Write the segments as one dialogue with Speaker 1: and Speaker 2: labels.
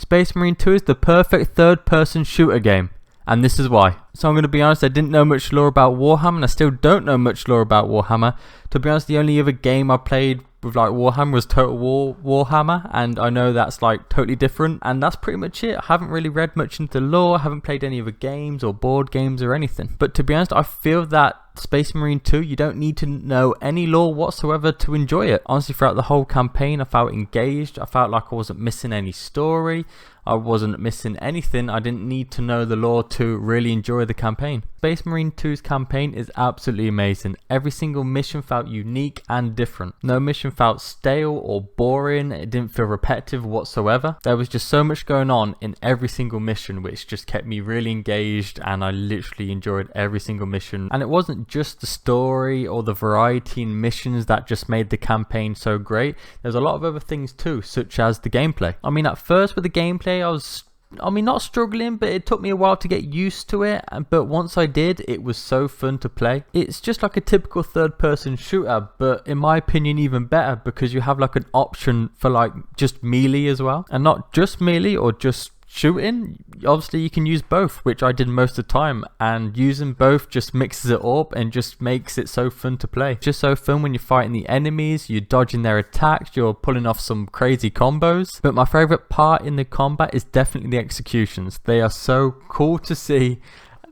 Speaker 1: Space Marine 2 is the perfect third-person shooter game, and this is why. So I'm going to be honest, I didn't know much lore about Warhammer, and I still don't know much lore about Warhammer. To be honest, the only other game I played with like Warhammer was Total War Warhammer, and I know that's like totally different, and that's pretty much it. I haven't really read much into lore, I haven't played any other games or board games or anything. But to be honest, I feel that Space Marine 2, you don't need to know any lore whatsoever to enjoy it. Honestly, throughout the whole campaign, I felt engaged. I felt like I wasn't missing any story. I wasn't missing anything. I didn't need to know the lore to really enjoy the campaign. Space Marine 2's campaign is absolutely amazing. Every single mission felt unique and different. No mission felt stale or boring. It didn't feel repetitive whatsoever. There was just so much going on in every single mission, which just kept me really engaged, and I literally enjoyed every single mission. And it wasn't just the story or the variety in missions that just made the campaign so great. There's a lot of other things too, such as the gameplay. I mean, at first with the gameplay, I was not struggling, but it took me a while to get used to it. But once I did, it was so fun to play. It's just like a typical third-person shooter, but in my opinion, even better, because you have like an option for like just melee as well, and not just melee or just shooting. Obviously you can use both, which I did most of the time, and using both just mixes it up and just makes it so fun to play. It's just so fun when you're fighting the enemies, you're dodging their attacks, you're pulling off some crazy combos. But my favorite part in the combat is definitely the executions. They are so cool to see,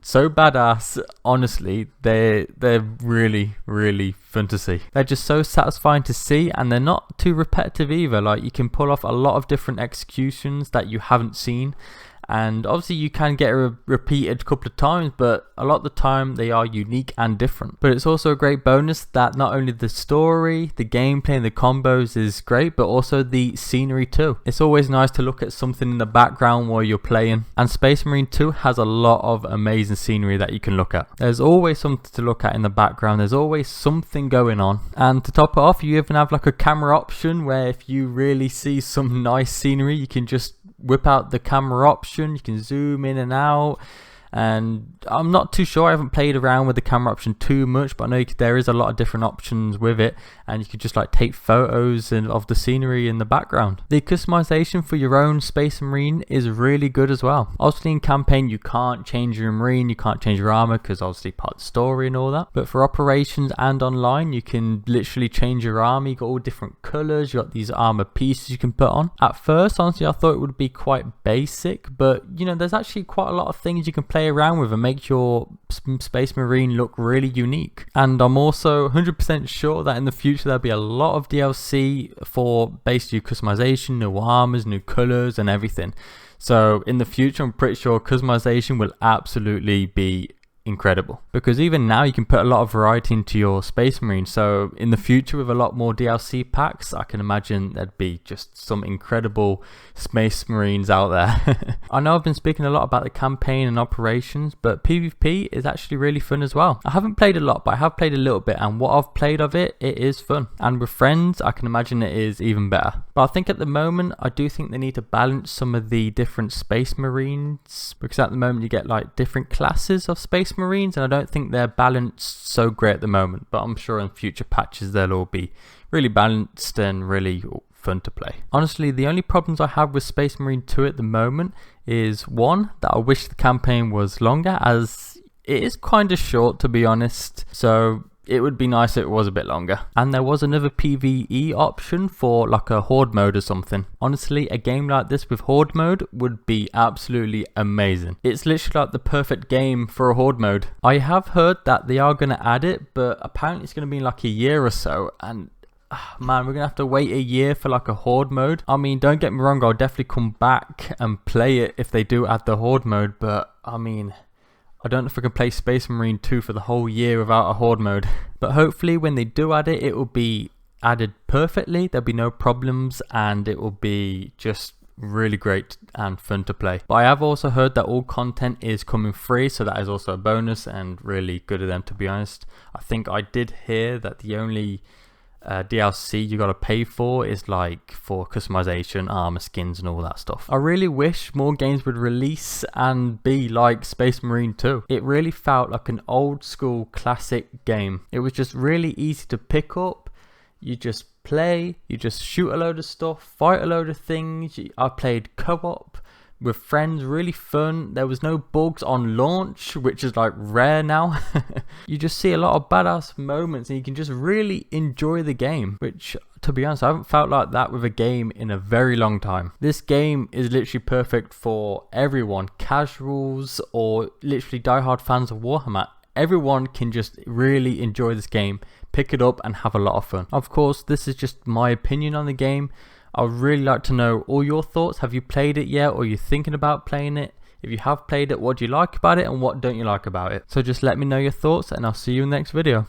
Speaker 1: so badass. Honestly, they're really fun to see. They're just so satisfying to see, and they're not too repetitive either. Like, you can pull off a lot of different executions that you haven't seen, and obviously you can get repeated a couple of times, but a lot of the time they are unique and different. But it's also a great bonus that not only the story, the gameplay and the combos is great, but also the scenery too. It's always nice to look at something in the background while you're playing, and Space Marine 2 has a lot of amazing scenery that you can look at. There's always something to look at in the background, there's always something going on. And to top it off, you even have like a camera option where if you really see some nice scenery, you can just whip out the camera option, you can zoom in and out. And I'm not too sure, I haven't played around with the camera option too much, but I know there is a lot of different options with it, and you could just like take photos of the scenery in the background. The customization for your own Space Marine is really good as well. Obviously in campaign you can't change your Marine, you can't change your armor because obviously part of the story and all that, but for operations and online you can literally change your armor. You got all different colors, you got these armor pieces you can put on. At first honestly I thought it would be quite basic, but you know, there's actually quite a lot of things you can play around with and make your Space Marine look really unique. And I'm also 100% sure that in the future there'll be a lot of DLC for basically customization, new armors, new colors and everything. So in the future I'm pretty sure customization will absolutely be incredible, because even now you can put a lot of variety into your Space Marine. So in the future with a lot more DLC packs, I can imagine there'd be just some incredible Space Marines out there. I know I've been speaking a lot about the campaign and operations, but PvP is actually really fun as well. I haven't played a lot, but I have played a little bit, and what I've played of it is fun. And with friends, I can imagine it is even better. But I think at the moment, I do think they need to balance some of the different Space Marines, because at the moment you get like different classes of Space Marines, and I don't think they're balanced so great at the moment, but I'm sure in future patches they'll all be really balanced and really fun to play. Honestly, the only problems I have with Space Marine 2 at the moment is one, that I wish the campaign was longer, as it is kind of short to be honest, so it would be nice if it was a bit longer. And there was another PvE option for like a horde mode or something. Honestly, a game like this with horde mode would be absolutely amazing. It's literally like the perfect game for a horde mode. I have heard that they are going to add it, but apparently it's going to be in like a year or so, and man, we're gonna have to wait a year for like a horde mode. I mean, don't get me wrong, I'll definitely come back and play it if they do add the horde mode, but I mean, I don't know if I can play Space Marine 2 for the whole year without a horde mode. But hopefully when they do add it, it will be added perfectly, there'll be no problems, and it will be just really great and fun to play. But I have also heard that all content is coming free, so that is also a bonus and really good of them, to be honest. I think I did hear that the only DLC you gotta pay for is like for customization, armor skins and all that stuff. I really wish more games would release and be like Space Marine 2. It really felt like an old school classic game. It was just really easy to pick up. You just play, you just shoot a load of stuff, fight a load of things. I played co-op, with friends, really fun. There was no bugs on launch, which is like rare now. You just see a lot of badass moments and you can just really enjoy the game, which, to be honest, I haven't felt like that with a game in a very long time. This game is literally perfect for everyone, casuals or literally diehard fans of Warhammer. Everyone can just really enjoy this game, pick it up and have a lot of fun. Of course, this is just my opinion on the game. I would really like to know all your thoughts. Have you played it yet, or are you thinking about playing it? If you have played it, what do you like about it and what don't you like about it? So just let me know your thoughts and I'll see you in the next video.